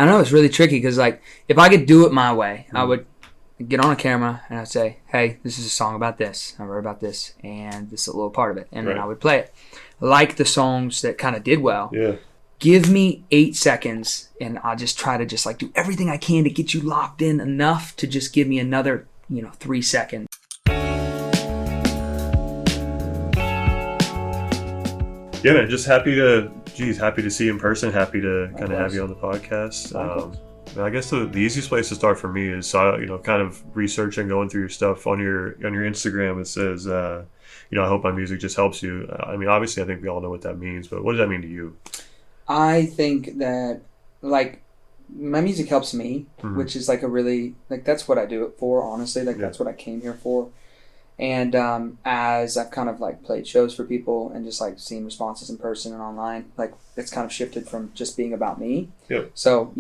I know it's really tricky because, like, if I could do it my way, I would get on a camera and I'd say, hey, this is a song about this. I wrote about this, and this is a little part of it. And then I would play it. Like the songs that kind of did well. Yeah. Give me 8 seconds, and I'll just try to just, like, do everything I can to get you locked in enough to just give me another, 3 seconds. Yeah, man, just happy to see you in person. Happy to kind of have you on the podcast. I guess the easiest place to start for me is, kind of researching, going through your stuff on your Instagram. It says, I hope my music just helps you. I mean, obviously, I think we all know what that means, but what does that mean to you? I think that, like, my music helps me, which is, like, a really, like, that's what I do it for, honestly. Like, that's what I came here for. And as I've kind of, like, played shows for people and just, like, seen responses in person and online, like, it's kind of shifted from just being about me. Yep. So,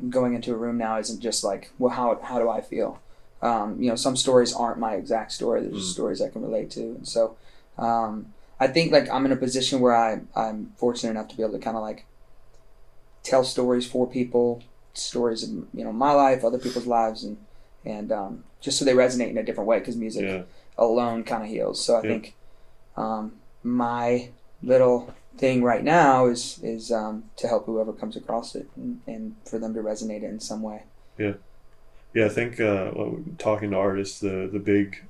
going into a room now isn't just like, well, how do I feel? Some stories aren't my exact story. There's just stories I can relate to. And so I think, like, I'm in a position where I'm fortunate enough to be able to kind of, like, tell stories for people, stories of, my life, other people's lives, and just so they resonate in a different way, because music alone kind of heals. So I think my little thing right now is to help whoever comes across it and for them to resonate it in some way. I think talking to artists, the big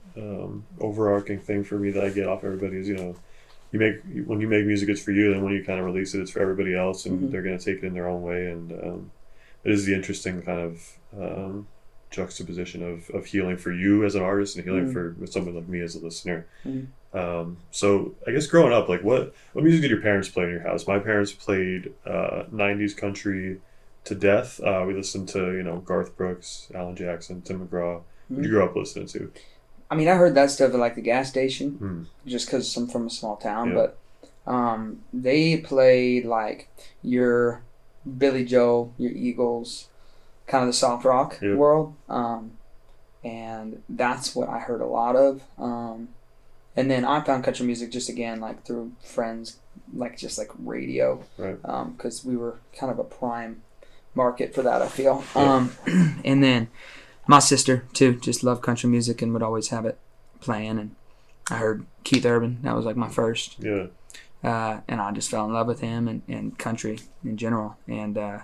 overarching thing for me that I get off everybody is, when you make music, it's for you, and when you kind of release it, it's for everybody else, and they're going to take it in their own way. And it is the interesting kind of juxtaposition of healing for you as an artist and healing for someone like me as a listener. So I guess growing up, like, what music did your parents play in your house? My parents played 90s country to death. We listened to Garth Brooks, Alan Jackson, Tim McGraw. What did you grow up listening to? I mean, I heard that stuff at, like, the gas station, just because I'm from a small town. But they played, like, your Billy Joel, your Eagles, kind of the soft rock world, and that's what I heard a lot of. And then I found country music just, again, like, through friends, like, just, like, radio, because we were kind of a prime market for that, I feel. And then my sister too just loved country music and would always have it playing, and I heard Keith Urban. That was, like, my first. And I just fell in love with him and country in general. And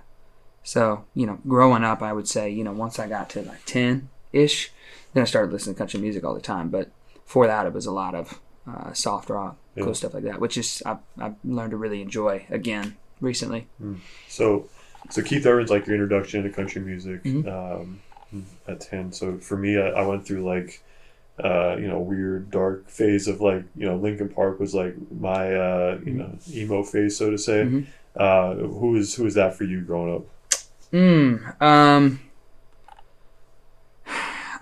so, growing up, I would say, once I got to, like, 10-ish, then I started listening to country music all the time. But before that, it was a lot of soft rock, cool stuff like that, which is I've learned to really enjoy again recently. So Keith Urban's, like, your introduction to country music at 10. So for me, I went through, like, weird dark phase of, like, Linkin Park was, like, my emo phase, so to say. Who is that for you growing up?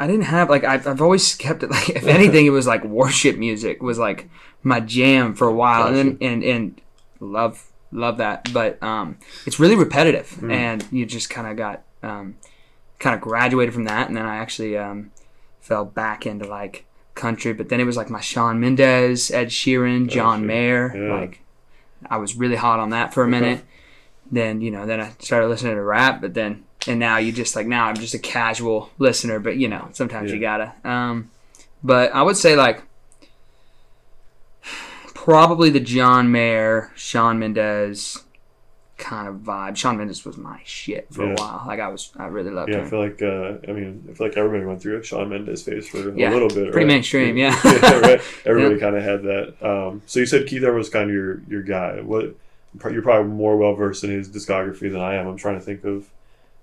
I didn't have, like, I've always kept it, like, if anything, it was, like, worship music was, like, my jam for a while. Gotcha. And love that, but it's really repetitive, and you just kind of got kind of graduated from that, and then I actually fell back into, like, country, but then it was, like, my Shawn Mendes, Ed Sheeran, John Mayer. Like, I was really hot on that for a minute. Then then I started listening to rap, but then now you just, like, now I'm just a casual listener, but sometimes you gotta. But I would say, like, probably the John Mayer, Shawn Mendes kind of vibe. Shawn Mendes was my shit for a while. Like, I really loved him. I feel like everybody went through a Shawn Mendes phase for a little bit. Pretty mainstream, right? Everybody kind of had that. So you said Keith Urban was kind of your guy. You're probably more well versed in his discography than I am. I'm trying to think of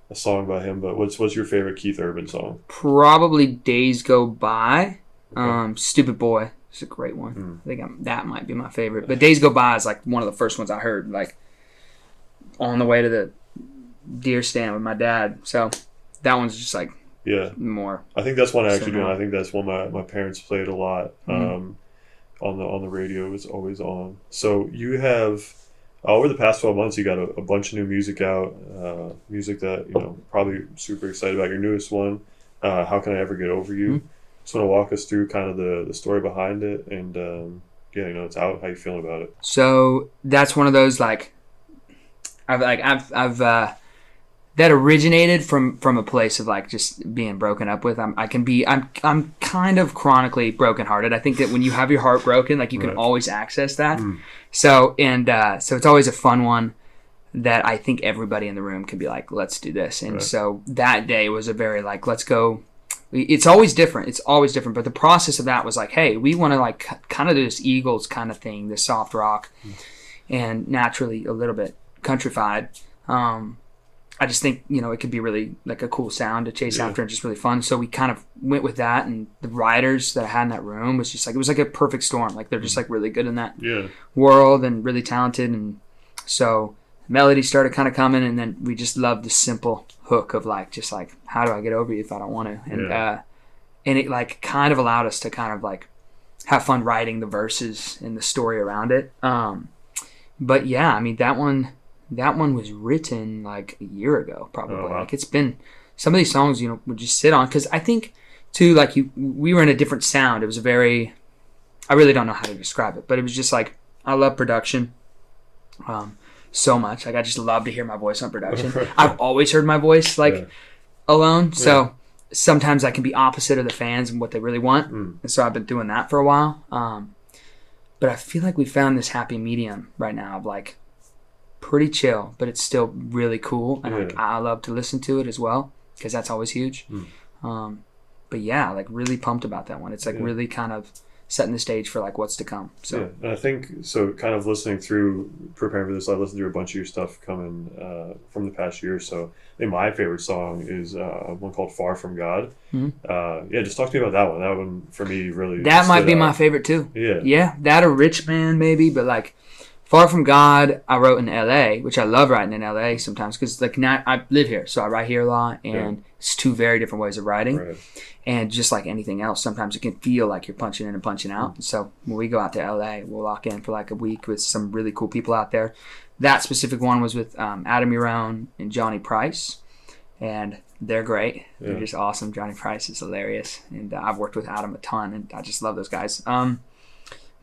a song about him, but what's your favorite Keith Urban song? Probably Days Go By. Stupid Boy is a great one. I think that might be my favorite. But Days Go By is, like, one of the first ones I heard, like, on the way to the deer stand with my dad. So that one's just, like, more. I think that's one I actually do. I think that's one my parents played a lot on the radio. It was always on. So you have over the past 12 months, you got a bunch of new music out. Music that probably super excited about. Your newest one, How Can I Ever Get Over You? Just want to walk us through kind of the story behind it, and it's out. How you feeling about it? So that's one of those, like, I've that originated from a place of like just being broken up with. I'm kind of chronically brokenhearted. I think that when you have your heart broken, like you can always access that. So it's always a fun one that I think everybody in the room can be like, let's do this. And so that day was a very like, let's go. It's always different. But the process of that was like, hey, we want to like kind of do this Eagles kind of thing, this soft rock, and naturally a little bit countrified. I just think, it could be really like a cool sound to chase after and just really fun. So we kind of went with that, and the writers that I had in that room was just like, it was like a perfect storm. Like they're just like really good in that world and really talented. And so melody started kind of coming, and then we just loved the simple hook of like, just like, how do I get over you if I don't want to? And it like kind of allowed us to kind of like have fun writing the verses and the story around it. But yeah, I mean, that one was written like a year ago, probably. Like it's been, some of these songs, would just sit on, because I think too, like we were in a different sound. It was I really don't know how to describe it, but it was just like, I love production so much. Like I just love to hear my voice on production. I've always heard my voice like alone, so sometimes I can be opposite of the fans and what they really want, and so I've been doing that for a while. But I feel like we found this happy medium right now of like pretty chill, but it's still really cool, and like I love to listen to it as well, because that's always huge. But yeah, like really pumped about that one. It's like really kind of setting the stage for like what's to come. So and I think so, kind of listening through, preparing for this, I listened through a bunch of your stuff coming from the past year. So I think my favorite song is one called Far From God. Just talk to me about that one. That one for me really, that might be my favorite too. That or Rich Man maybe, but like Far From God, I wrote in LA, which I love writing in LA sometimes, because like I live here, so I write here a lot, and it's two very different ways of writing. And just like anything else, sometimes it can feel like you're punching in and punching out. So when we go out to LA, we'll lock in for like a week with some really cool people out there. That specific one was with Adam Urone and Johnny Price, and they're great. They're just awesome. Johnny Price is hilarious, and I've worked with Adam a ton, and I just love those guys.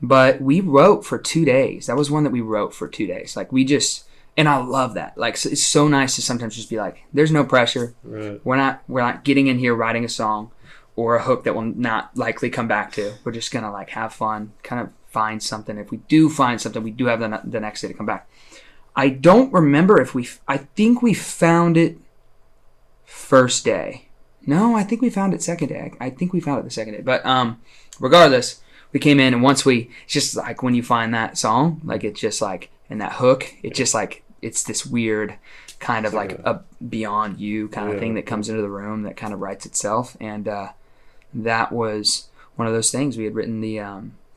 But we wrote for 2 days. That was one that we wrote for 2 days. Like we just, and I love that. Like it's so nice to sometimes just be like, there's no pressure. We're not getting in here writing a song or a hook that will not likely come back to. We're just gonna like have fun, kind of find something. If we do find something, we do have the next day to come back. I don't remember if I think we found it first day. No, I think we found it second day. I think we found it the second day. But regardless, we came in, and once it's just like when you find that song, like it's just like, and that hook, it's just like, it's this weird kind of like a beyond you kind of thing that comes into the room that kind of writes itself. And that was one of those things. We had written the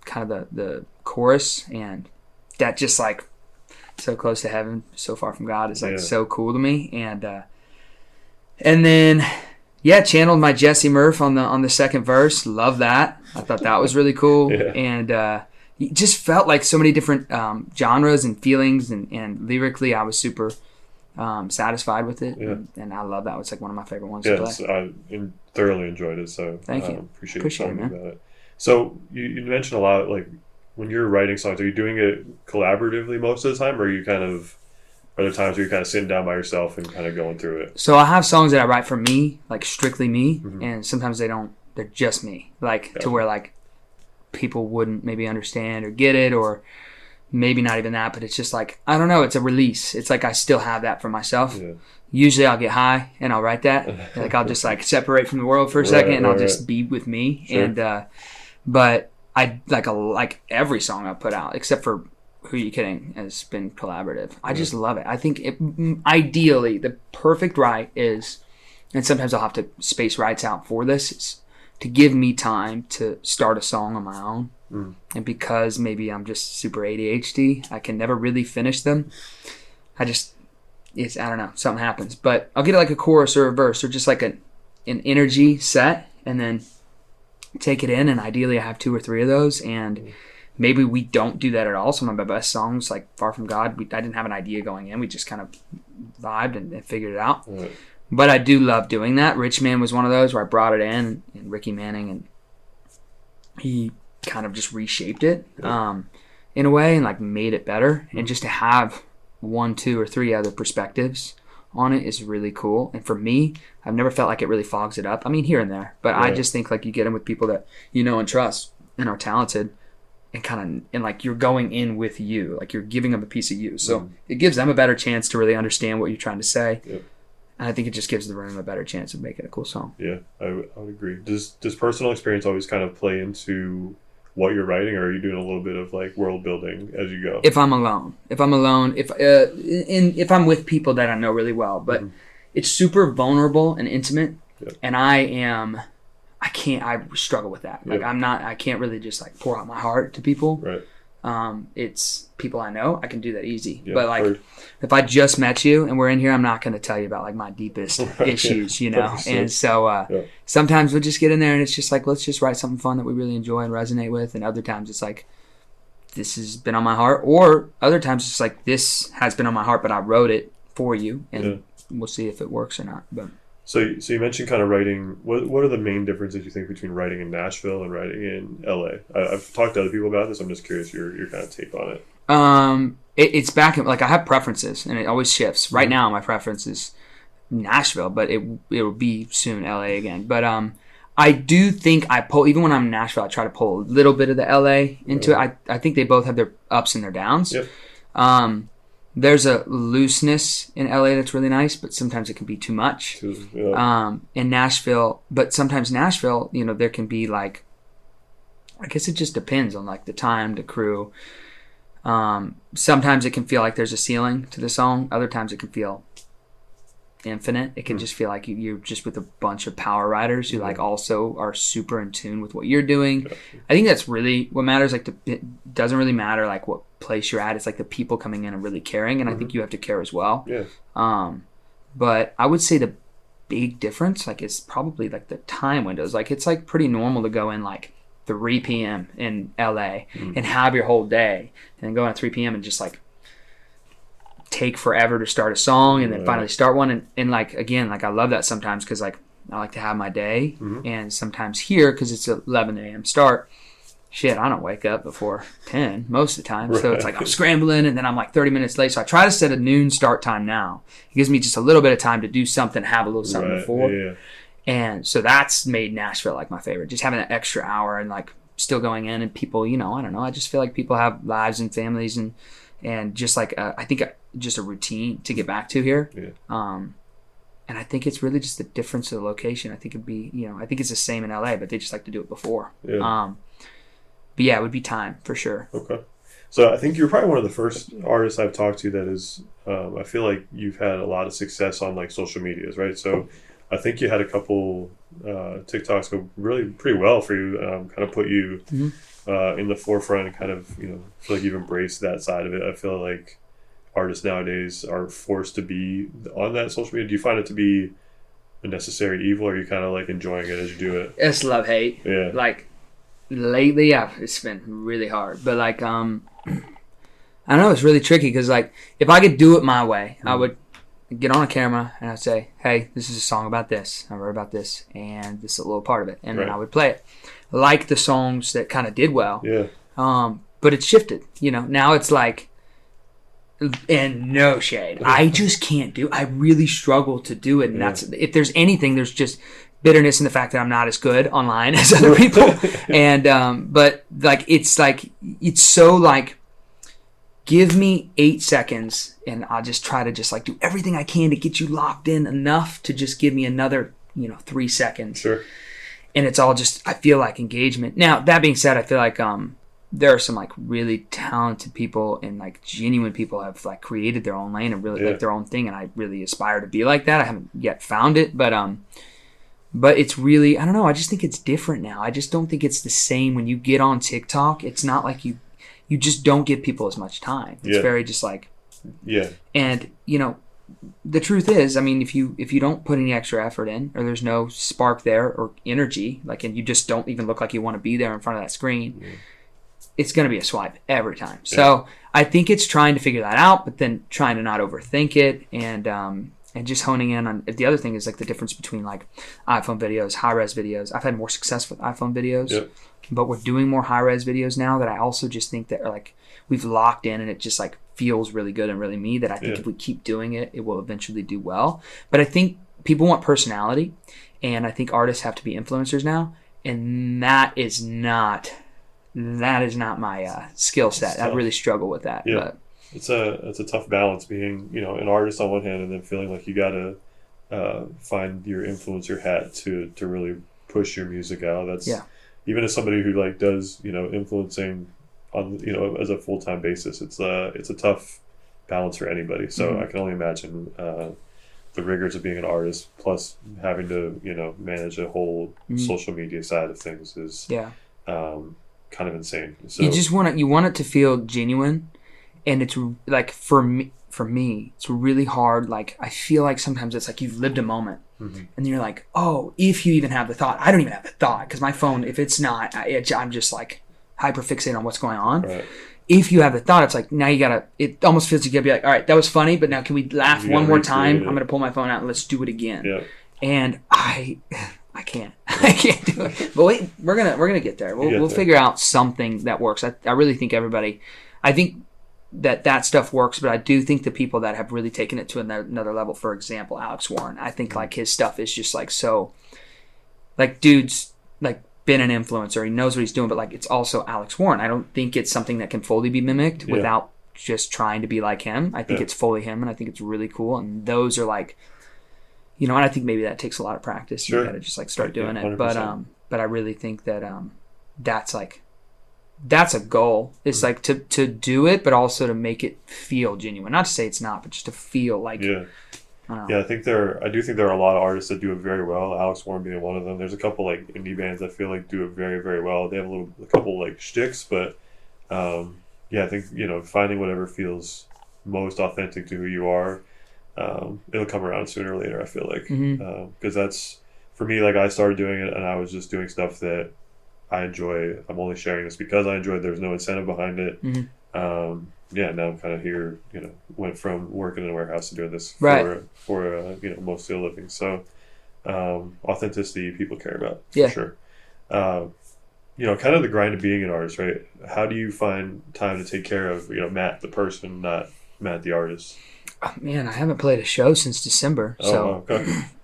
kind of the chorus, and that just like, so close to heaven, so far from God is like so cool to me. And then channeled my Jesse Murph on the second verse. Love that. I thought that was really cool. And it just felt like so many different genres and feelings, and lyrically I was super satisfied with it. And I love that. It's like one of my favorite ones to play. I thoroughly enjoyed it. So thank you. Appreciate you telling me about it. So you mentioned a lot, like when you're writing songs, are you doing it collaboratively most of the time, or are you kind of, are there times where you're kind of sitting down by yourself and kind of going through it? So I have songs that I write for me, like strictly me, and sometimes they don't. They're just me, like to where like people wouldn't maybe understand or get it, or maybe not even that. But it's just like, I don't know. It's a release. It's like I still have that for myself. Usually I'll get high and I'll write that. Like I'll just like separate from the world for a second, and I'll just be with me. And but I like every song I put out except for Who You Kidding has been collaborative. I just love it. I think ideally the perfect write is, and sometimes I'll have to space writes out for this, is to give me time to start a song on my own. And because maybe I'm just super ADHD, I can never really finish them. I don't know, something happens. But I'll get like a chorus or a verse or just like an energy set, and then take it in, and ideally I have 2 or 3 of those. And maybe we don't do that at all. Some of my best songs, like Far From God, I didn't have an idea going in. We just kind of vibed and figured it out. But I do love doing that. Rich Man was one of those where I brought it in, and Ricky Manning, and he kind of just reshaped it in a way, and like made it better. And just to have 1, 2, or 3 other perspectives on it is really cool. And for me, I've never felt like it really fogs it up. I mean, here and there, but I just think like you get in with people that you know and trust and are talented, and like you're going in with you, like you're giving them a piece of you. So it gives them a better chance to really understand what you're trying to say. Yep. And I think it just gives the room a better chance of making a cool song. Yeah, I would agree. Does personal experience always kind of play into what you're writing, or are you doing a little bit of like world building as you go? If I'm alone, if I'm with people that I know really well, but it's super vulnerable and intimate, and I struggle with that. Like I can't really just like pour out my heart to people. Right. It's people I know, I can do that easy. But like if I just met you and we're in here, I'm not going to tell you about like my deepest issues, you know? And so sometimes we'll just get in there and it's just like, let's just write something fun that we really enjoy and resonate with. And other times it's like, this has been on my heart. Or other times it's like, this has been on my heart, but I wrote it for you. And we'll see if it works or not. But So you mentioned kind of writing. What are the main differences you think between writing in Nashville and writing in LA? I've talked to other people about this. I'm just curious your kind of take on it. It's back in, like I have preferences and it always shifts. Right now my preference is Nashville, but it will be soon LA again. But I do think I pull, even when I'm in Nashville, I try to pull a little bit of the LA into it. I think they both have their ups and their downs. Yep. There's a looseness in LA that's really nice, but sometimes it can be too much. In Nashville, but sometimes Nashville, you know, there can be like, I guess it just depends on like the time, the crew. Sometimes it can feel like there's a ceiling to the song. Other times it can feel infinite. It can just feel like you're just with a bunch of power writers who like also are super in tune with what you're doing. I think that's really what matters. Like it doesn't really matter like what place you're at. It's like the people coming in and really caring, and I think you have to care as well. But I would say the big difference like is probably like the time windows. Like it's like pretty normal to go in like 3 p.m. in LA and have your whole day, and then go in at 3 p.m. and just like take forever to start a song and then finally start one. And like, again, like I love that sometimes because like I like to have my day, and sometimes here because it's 11 a.m. start, shit, I don't wake up before 10 most of the time. So it's like I'm scrambling and then I'm like 30 minutes late. So I try to set a noon start time now. It gives me just a little bit of time to do something, have a little something before. And so that's made Nashville like my favorite. Just having that extra hour and like still going in, and people, you know, I don't know. I just feel like people have lives and families and just like I think just a routine to get back to here. And I think it's really just the difference of the location. I think it'd be, you know, I think it's the same in LA, but they just like to do it before. But yeah, it would be time for sure. Okay. So I think you're probably one of the first artists I've talked to that is, I feel like you've had a lot of success on like social medias, right? So I think you had a couple TikToks go really pretty well for you, kind of put you in the forefront and kind of, you know, feel like you've embraced that side of it. I feel like artists nowadays are forced to be on that social media. Do you find it to be a necessary evil, or are you kind of like enjoying it as you do it? It's love-hate. Yeah. Like lately, it's been really hard. But like, I don't know, it's really tricky because like if I could do it my way, I would get on a camera and I'd say, hey, this is a song about this. I wrote about this, and this is a little part of it. And then I would play it. Like the songs that kind of did well. Yeah. But it's shifted. You know, now it's like, and no shade, I just can't do. I really struggle to do it, and that's if there's anything, there's just bitterness in the fact that I'm not as good online as other people. And but like it's so like, give me 8 seconds, and I'll just try to just like do everything I can to get you locked in enough to just give me another 3 seconds. Sure. And it's all just, I feel like engagement. Now that being said, I feel like there are some like really talented people and like genuine people have like created their own lane and really like their own thing, and I really aspire to be like that. I haven't yet found it, but it's really, I don't know, I just think it's different now. I just don't think it's the same when you get on TikTok. It's not like you just don't give people as much time. It's very just like and you know, the truth is, I mean, if you don't put any extra effort in, or there's no spark there or energy, like, and you just don't even look like you want to be there in front of that screen, it's going to be a swipe every time. So I think it's trying to figure that out, but then trying to not overthink it, and just honing in on the other thing is like the difference between like iPhone videos, high-res videos. I've had more success with iPhone videos, but we're doing more high-res videos now that I also just think that are like we've locked in, and it just like feels really good and really me, that I think if we keep doing it, it will eventually do well. But I think people want personality, and I think artists have to be influencers now, and that is not my skill set. I really struggle with that. Yeah. But it's a tough balance being, an artist on one hand, and then feeling like you gotta find your influencer hat to really push your music out. That's even as somebody who like does influencing on as a full-time basis, it's a tough balance for anybody. So I can only imagine the rigors of being an artist, plus having to manage a whole social media side of things is kind of insane. So you want it to feel genuine, and it's like for me it's really hard. Like I feel like sometimes it's like you've lived a moment, and you're like, oh, if you even have the thought. I don't even have the thought, because my phone, if it's not, I'm just like hyper fixated on what's going on. Right. If you have the thought, it's like now you gotta. It almost feels like you gotta be like, all right, that was funny, but now can we laugh one more time? I'm gonna pull my phone out and let's do it again. Yeah. And I can't do it. But wait, we're gonna get there. We'll figure out something that works. I really think everybody. I think that stuff works, but I do think the people that have really taken it to another level. For example, Alex Warren. I think like his stuff is just like so. Like dude's like been an influencer. He knows what he's doing, but like it's also Alex Warren. I don't think it's something that can fully be mimicked without just trying to be like him. I think it's fully him, and I think it's really cool. And those are like, and I think maybe that takes a lot of practice. Sure. You gotta just like start doing it. 100%. But I really think that that's a goal. It's like to do it, but also to make it feel genuine. Not to say it's not, but just to feel like. Yeah. I do think there are a lot of artists that do it very well. Alex Warren being one of them. There's a couple like indie bands I feel like do it very, very well. They have a couple like shticks, but I think finding whatever feels most authentic to who you are, it'll come around sooner or later. I feel like because that's for me. Like I started doing it, and I was just doing stuff that I enjoy. I'm only sharing this because I enjoy it. There's no incentive behind it. Now I'm kind of here, went from working in a warehouse to doing this for mostly a living. So, authenticity people care about, for sure. Kind of the grind of being an artist, right? How do you find time to take care of, Matt, the person, not Matt, the artist? Oh, man, I haven't played a show since December. So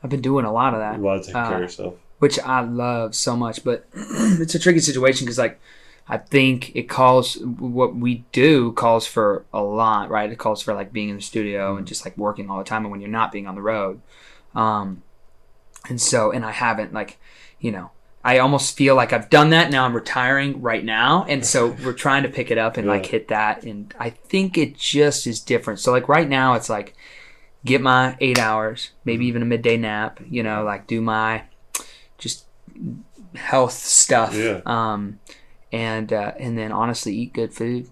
I've been doing a lot of that. A lot of taking care of yourself. Which I love so much, but it's a tricky situation because, like, I think what we do calls for a lot, right? It calls for like being in the studio and just like working all the time, and when you're not being on the road. And I haven't I almost feel like I've done that. Now I'm retiring right now. And so we're trying to pick it up and like hit that. And I think it just is different. So like right now it's like get my 8 hours, maybe even a midday nap, like do my just health stuff. And then honestly eat good food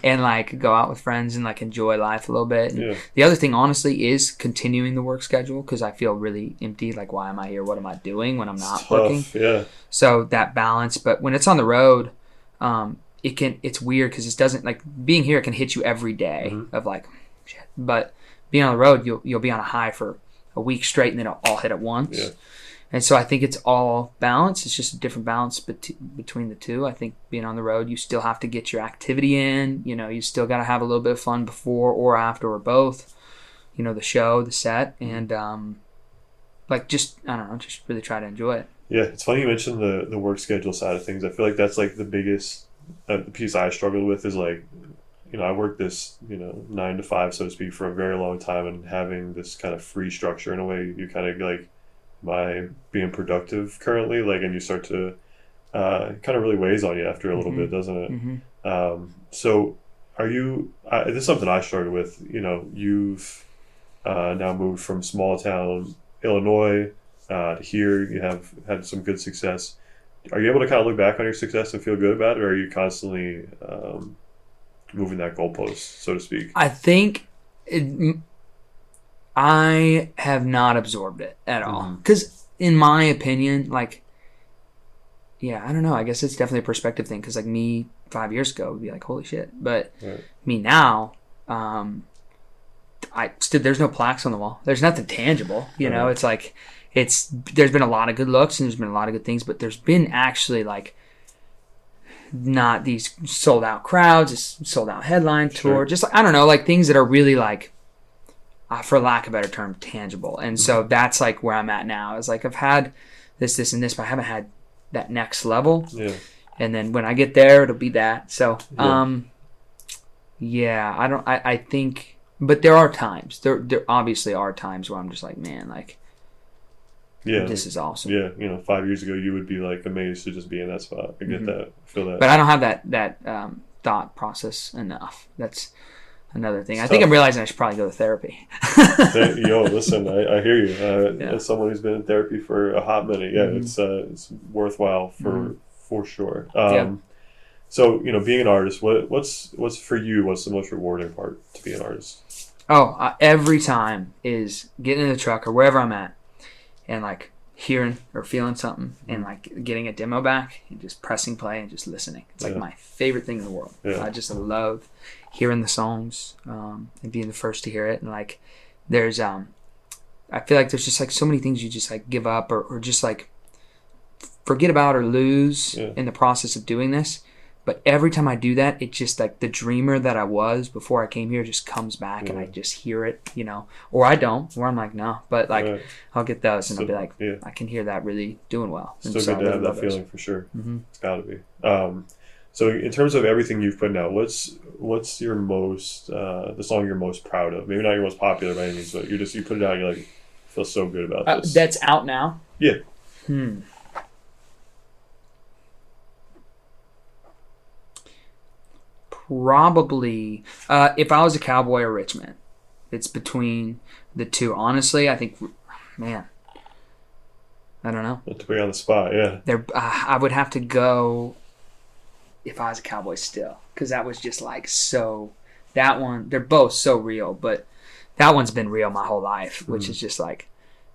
and like go out with friends and like enjoy life a little bit. And the other thing honestly is continuing the work schedule, because I feel really empty. Like, why am I here? What am I doing when I'm not working? So that balance. But when it's on the road, it's weird because it doesn't, like, being here, it can hit you every day of like shit. But being on the road, you'll be on a high for a week straight and then it'll all hit at once. And so I think it's all balance. It's just a different balance between the two. I think being on the road, you still have to get your activity in. You still got to have a little bit of fun before or after or both. The show, the set, and just really try to enjoy it. Yeah, it's funny you mentioned the work schedule side of things. I feel like that's like the biggest piece I struggled with is like, I worked this 9 to 5, so to speak, for a very long time, and having this kind of free structure in a way, you kind of like. By being productive currently, like, and you start to kind of really weighs on you after a little bit, doesn't it? So are you this is something I started with. You've now moved from small town Illinois to here. You have had some good success. Are you able to kind of look back on your success and feel good about it, or are you constantly moving that goalpost, so to speak? I think I have not absorbed it at all. Because in my opinion, like, I don't know. I guess it's definitely a perspective thing. Because like me 5 years ago would be like, holy shit. But me now, there's no plaques on the wall. There's nothing tangible. It's like, there's been a lot of good looks and there's been a lot of good things. But there's been actually like, not these sold out crowds, just sold out headline tour. Just, I don't know, like things that are really like, for lack of a better term, tangible. And so that's like where I'm at now. Is like I've had this, and this, but I haven't had that next level. Yeah. And then when I get there, it'll be that. So, I think, but there are times. There obviously are times where I'm just like, man, like, this is awesome. Yeah, 5 years ago, you would be like amazed to just be in that spot. I get that, I feel that. But I don't have that thought process enough. That's another thing. I think I'm realizing I should probably go to therapy. Listen, I hear you. As someone who's been in therapy for a hot minute, it's worthwhile for sure. So, being an artist, what's for you? What's the most rewarding part to be an artist? Every time is getting in the truck or wherever I'm at, and like hearing or feeling something, and like getting a demo back and just pressing play and just listening. It's like my favorite thing in the world. I just love hearing the songs and being the first to hear it. And like there's I feel like there's just like so many things you just like give up or just like forget about or lose in the process of doing this. But every time I do that, it's just like the dreamer that I was before I came here just comes back and I just hear it, or I don't, or I'm like, no, but like I'll get those and I'll be like, I can hear that really doing well. Still good to have that feeling for sure. It's got to be. So in terms of everything you've put out, what's your most, the song you're most proud of? Maybe not your most popular by any means, but you put it out, you're like, feel so good about this. That's out now? Yeah. Probably, if I was a cowboy or Richmond, it's between the two. Honestly, I think, man, I don't know. To put you on the spot, yeah. I would have to go if I was a cowboy still, because that was just like so. That one, they're both so real, but that one's been real my whole life, which is just like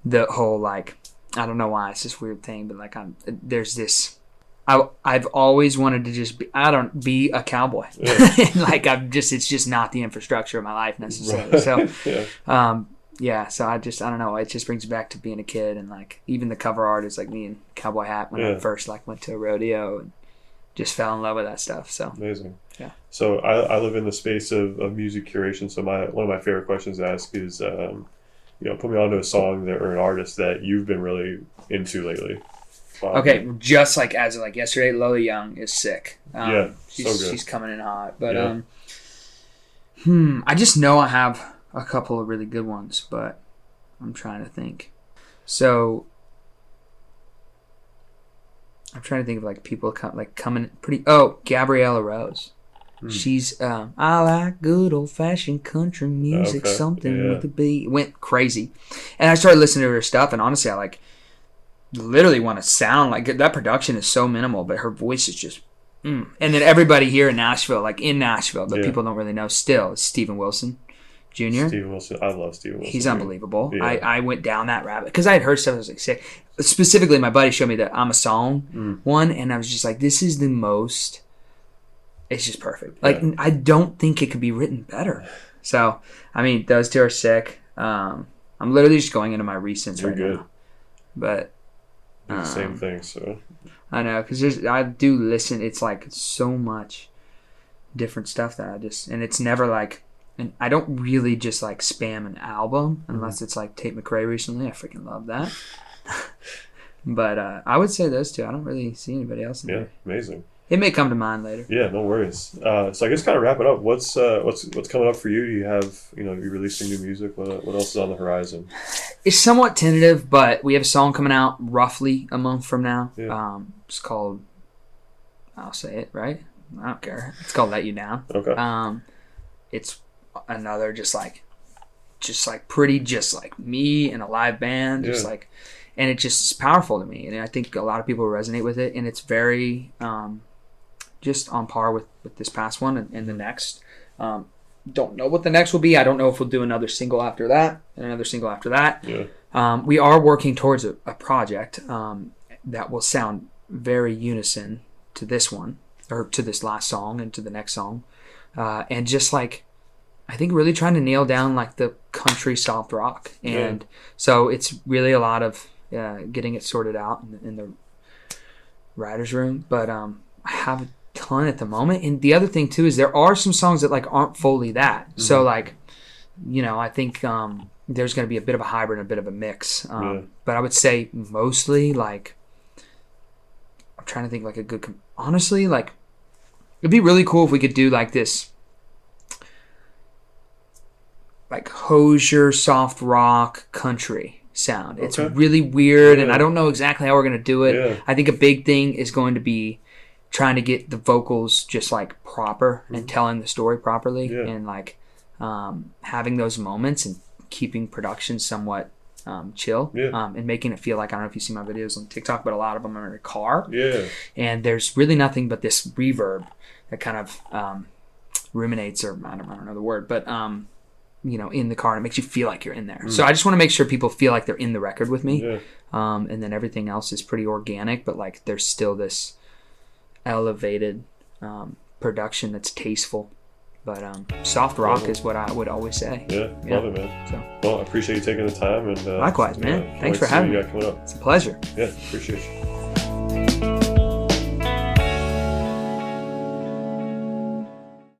the whole like I don't know why it's this weird thing, but like there's this. I've always wanted to just be a cowboy. Like it's just not the infrastructure of my life necessarily. So, so I don't know. It just brings me back to being a kid, and like even the cover art is like me in cowboy hat when I first like went to a rodeo and just fell in love with that stuff. So amazing. Yeah. So I live in the space of music curation. So one of my favorite questions to ask is, put me onto a song or an artist that you've been really into lately. Okay, just like as of like yesterday, Lola Young is sick. So good. She's coming in hot. But I just know I have a couple of really good ones, but I'm trying to think. So I'm trying to think of like people coming pretty. Oh, Gabriella Rose. She's I like good old fashioned country music, something with a beat. Went crazy, and I started listening to her stuff, and honestly, I like. Literally want to sound like that. Production is so minimal, but her voice is just and then everybody here in Nashville, but people don't really know still, is Steven Wilson Jr. Steven Wilson, I love Steven Wilson. He's unbelievable. I went down that rabbit because I had heard stuff. I was like sick. Specifically, my buddy showed me the I'm a Song one, and I was just like, this is the most. It's just perfect. Like I don't think it could be written better. So I mean, those two are sick. I'm literally just going into my recents now, but. Same thing, so I know because I do listen. It's like so much different stuff that and it's never like, and I don't really just like spam an album unless it's like Tate McRae recently. I freaking love that. But I would say those two. I don't really see anybody else in there. Amazing. It may come to mind later. Yeah, no worries. So I guess kind of wrap it up. What's coming up for you? Do you have you're releasing new music? What else is on the horizon? It's somewhat tentative, but we have a song coming out roughly a month from now. Yeah. It's called. I'll say it right. I don't care. It's called "Let You Down." Okay. It's another just like pretty just like me and a live band, just like, and it just is powerful to me, and I think a lot of people resonate with it, and it's very. Just on par with this past one and the next. Don't know what the next will be. I don't know if we'll do another single after that and another single after that. Yeah. We are working towards a project that will sound very unison to this one, or to this last song and to the next song. And just like, I think really trying to nail down like the country soft rock. And so it's really a lot of getting it sorted out in the writer's room. But I have a ton at the moment. And the other thing too is there are some songs that like aren't fully that. Mm-hmm. So like, you know, I think there's going to be a bit of a hybrid and a bit of a mix. But I would say mostly like, I'm trying to think like a good, honestly, like it'd be really cool if we could do like this, like Hozier soft rock country sound. It's really weird, and I don't know exactly how we're going to do it. Yeah. I think a big thing is going to be trying to get the vocals just like proper and telling the story properly, and like having those moments and keeping production somewhat chill, and making it feel like, I don't know if you see my videos on TikTok, but a lot of them are in a car, and there's really nothing but this reverb that kind of ruminates, or I don't know the word, but you know, in the car, and it makes you feel like you're in there. So I just want to make sure people feel like they're in the record with me. And then everything else is pretty organic, but like there's still this elevated production that's tasteful. But soft rock is what I would always say. Love it, man. So, well, I appreciate you taking the time. And likewise, man. Thanks for having me. Coming up. It's a pleasure. Yeah, appreciate you.